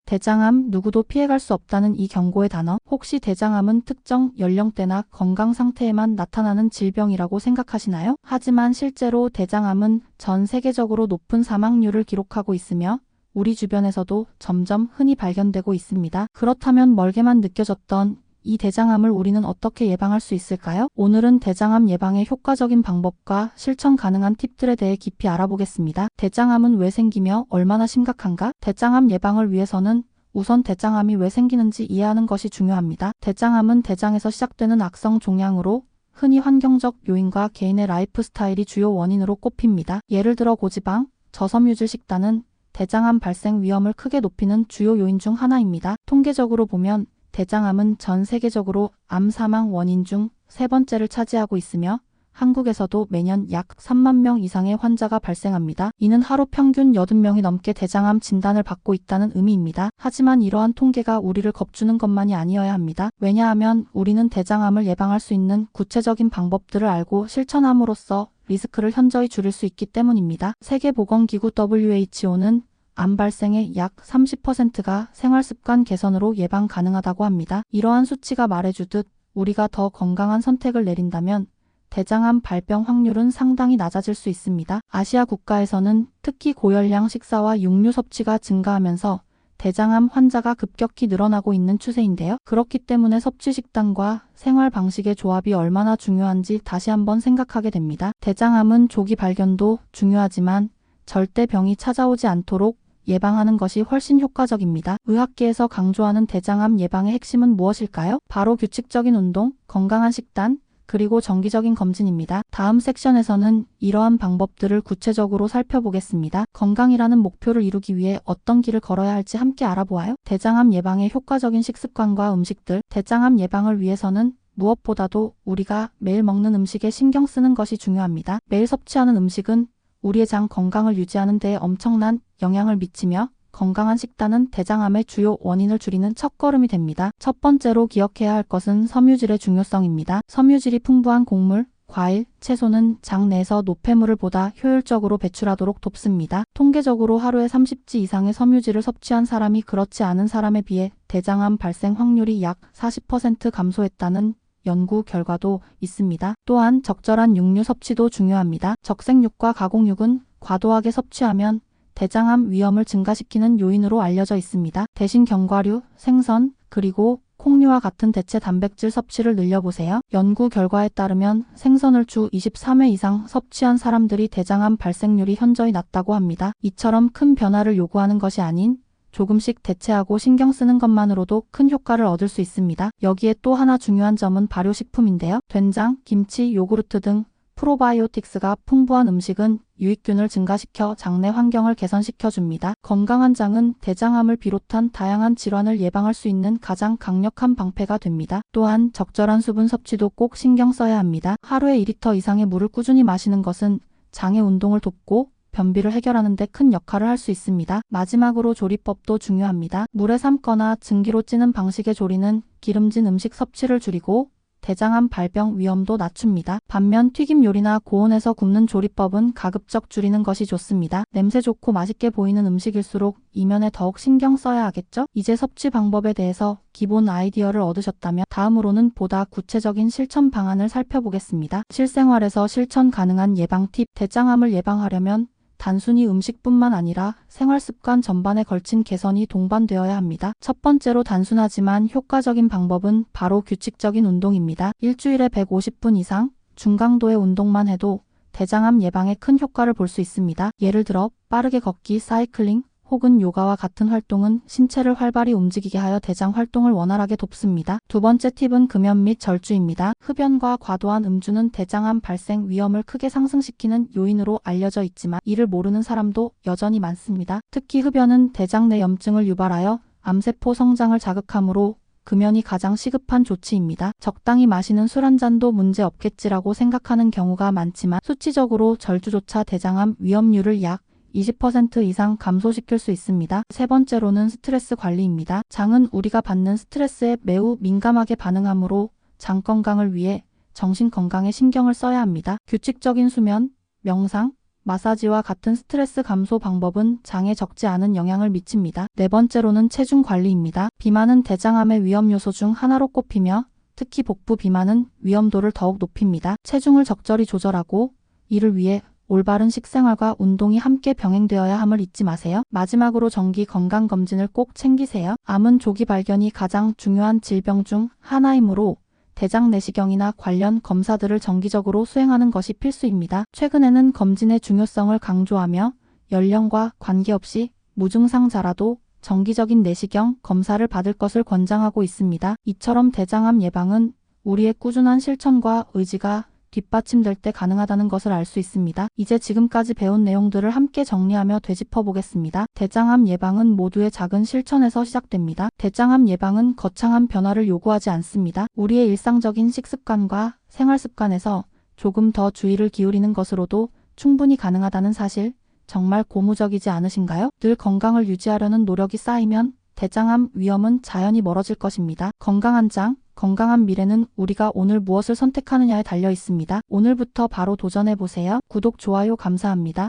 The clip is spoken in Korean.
대장암 누구도 피해갈 수 없다는 이 경고의 단어. 혹시 대장암은 특정 연령대나 건강 상태에만 나타나는 질병이라고 생각하시나요? 하지만 실제로 대장암은 전 세계적으로 높은 사망률을 기록하고 있으며 우리 주변에서도 점점 흔히 발견되고 있습니다. 그렇다면 멀게만 느껴졌던 이 대장암을 우리는 어떻게 예방할 수 있을까요? 오늘은 대장암 예방의 효과적인 방법과 실천 가능한 팁들에 대해 깊이 알아보겠습니다. 대장암은 왜 생기며 얼마나 심각한가? 대장암 예방을 위해서는 우선 대장암이 왜 생기는지 이해하는 것이 중요합니다. 대장암은 대장에서 시작되는 악성 종양으로 흔히 환경적 요인과 개인의 라이프 스타일이 주요 원인으로 꼽힙니다. 예를 들어 고지방, 저섬유질 식단은 대장암 발생 위험을 크게 높이는 주요 요인 중 하나입니다. 통계적으로 보면 대장암은 전 세계적으로 암 사망 원인 중 세 번째를 차지하고 있으며 한국에서도 매년 약 3만 명 이상의 환자가 발생합니다. 이는 하루 평균 80명이 넘게 대장암 진단을 받고 있다는 의미입니다. 하지만 이러한 통계가 우리를 겁주는 것만이 아니어야 합니다. 왜냐하면 우리는 대장암을 예방할 수 있는 구체적인 방법들을 알고 실천함으로써 리스크를 현저히 줄일 수 있기 때문입니다. 세계보건기구 WHO는 암 발생의 약 30%가 생활습관 개선으로 예방 가능하다고 합니다. 이러한 수치가 말해주듯 우리가 더 건강한 선택을 내린다면 대장암 발병 확률은 상당히 낮아질 수 있습니다. 아시아 국가에서는 특히 고열량 식사와 육류 섭취가 증가하면서 대장암 환자가 급격히 늘어나고 있는 추세인데요. 그렇기 때문에 섭취 식단과 생활 방식의 조합이 얼마나 중요한지 다시 한번 생각하게 됩니다. 대장암은 조기 발견도 중요하지만 절대 병이 찾아오지 않도록 예방하는 것이 훨씬 효과적입니다. 의학계에서 강조하는 대장암 예방의 핵심은 무엇일까요? 바로 규칙적인 운동, 건강한 식단, 그리고 정기적인 검진입니다. 다음 섹션에서는 이러한 방법들을 구체적으로 살펴보겠습니다. 건강이라는 목표를 이루기 위해 어떤 길을 걸어야 할지 함께 알아보아요. 대장암 예방의 효과적인 식습관과 음식들. 대장암 예방을 위해서는 무엇보다도 우리가 매일 먹는 음식에 신경 쓰는 것이 중요합니다. 매일 섭취하는 음식은 우리의 장 건강을 유지하는 데에 엄청난 영향을 미치며 건강한 식단은 대장암의 주요 원인을 줄이는 첫걸음이 됩니다. 첫 번째로 기억해야 할 것은 섬유질의 중요성입니다. 섬유질이 풍부한 곡물, 과일, 채소는 장 내에서 노폐물을 보다 효율적으로 배출하도록 돕습니다. 통계적으로 하루에 30지 이상의 섬유질을 섭취한 사람이 그렇지 않은 사람에 비해 대장암 발생 확률이 약 40% 감소했다는 연구 결과도 있습니다. 또한 적절한 육류 섭취도 중요합니다. 적색육과 가공육은 과도하게 섭취하면 대장암 위험을 증가시키는 요인으로 알려져 있습니다. 대신 견과류, 생선, 그리고 콩류와 같은 대체 단백질 섭취를 늘려보세요. 연구 결과에 따르면 생선을 주 23회 이상 섭취한 사람들이 대장암 발생률이 현저히 낮다고 합니다. 이처럼 큰 변화를 요구하는 것이 아닌 조금씩 대체하고 신경 쓰는 것만으로도 큰 효과를 얻을 수 있습니다. 여기에 또 하나 중요한 점은 발효식품인데요. 된장, 김치, 요구르트 등 프로바이오틱스가 풍부한 음식은 유익균을 증가시켜 장내 환경을 개선시켜줍니다. 건강한 장은 대장암을 비롯한 다양한 질환을 예방할 수 있는 가장 강력한 방패가 됩니다. 또한 적절한 수분 섭취도 꼭 신경 써야 합니다. 하루에 2리터 이상의 물을 꾸준히 마시는 것은 장의 운동을 돕고 변비를 해결하는 데 큰 역할을 할 수 있습니다. 마지막으로 조리법도 중요합니다. 물에 삶거나 증기로 찌는 방식의 조리는 기름진 음식 섭취를 줄이고 대장암 발병 위험도 낮춥니다. 반면 튀김 요리나 고온에서 굽는 조리법은 가급적 줄이는 것이 좋습니다. 냄새 좋고 맛있게 보이는 음식일수록 이면에 더욱 신경 써야 하겠죠? 이제 섭취 방법에 대해서 기본 아이디어를 얻으셨다면 다음으로는 보다 구체적인 실천 방안을 살펴보겠습니다. 실생활에서 실천 가능한 예방 팁. 대장암을 예방하려면 단순히 음식뿐만 아니라 생활습관 전반에 걸친 개선이 동반되어야 합니다. 첫 번째로 단순하지만 효과적인 방법은 바로 규칙적인 운동입니다. 일주일에 150분 이상 중강도의 운동만 해도 대장암 예방에 큰 효과를 볼 수 있습니다. 예를 들어 빠르게 걷기, 사이클링, 혹은 요가와 같은 활동은 신체를 활발히 움직이게 하여 대장 활동을 원활하게 돕습니다. 두 번째 팁은 금연 및 절주입니다. 흡연과 과도한 음주는 대장암 발생 위험을 크게 상승시키는 요인으로 알려져 있지만 이를 모르는 사람도 여전히 많습니다. 특히 흡연은 대장 내 염증을 유발하여 암세포 성장을 자극하므로 금연이 가장 시급한 조치입니다. 적당히 마시는 술 한 잔도 문제 없겠지라고 생각하는 경우가 많지만 수치적으로 절주조차 대장암 위험률을 약 20% 이상 감소시킬 수 있습니다. 세 번째로는 스트레스 관리입니다. 장은 우리가 받는 스트레스에 매우 민감하게 반응하므로 장 건강을 위해 정신 건강에 신경을 써야 합니다. 규칙적인 수면, 명상, 마사지와 같은 스트레스 감소 방법은 장에 적지 않은 영향을 미칩니다. 네 번째로는 체중 관리입니다. 비만은 대장암의 위험 요소 중 하나로 꼽히며 특히 복부 비만은 위험도를 더욱 높입니다. 체중을 적절히 조절하고 이를 위해 올바른 식생활과 운동이 함께 병행되어야 함을 잊지 마세요. 마지막으로 정기 건강검진을 꼭 챙기세요. 암은 조기 발견이 가장 중요한 질병 중 하나이므로 대장 내시경이나 관련 검사들을 정기적으로 수행하는 것이 필수입니다. 최근에는 검진의 중요성을 강조하며 연령과 관계없이 무증상자라도 정기적인 내시경 검사를 받을 것을 권장하고 있습니다. 이처럼 대장암 예방은 우리의 꾸준한 실천과 의지가 뒷받침될 때 가능하다는 것을 알 수 있습니다. 이제 지금까지 배운 내용들을 함께 정리하며 되짚어 보겠습니다. 대장암 예방은 모두의 작은 실천에서 시작됩니다. 대장암 예방은 거창한 변화를 요구하지 않습니다. 우리의 일상적인 식습관과 생활습관에서 조금 더 주의를 기울이는 것으로도 충분히 가능하다는 사실, 정말 고무적이지 않으신가요? 늘 건강을 유지하려는 노력이 쌓이면 대장암 위험은 자연히 멀어질 것입니다. 건강한 장, 건강한 미래는 우리가 오늘 무엇을 선택하느냐에 달려 있습니다. 오늘부터 바로 도전해보세요. 구독, 좋아요 감사합니다.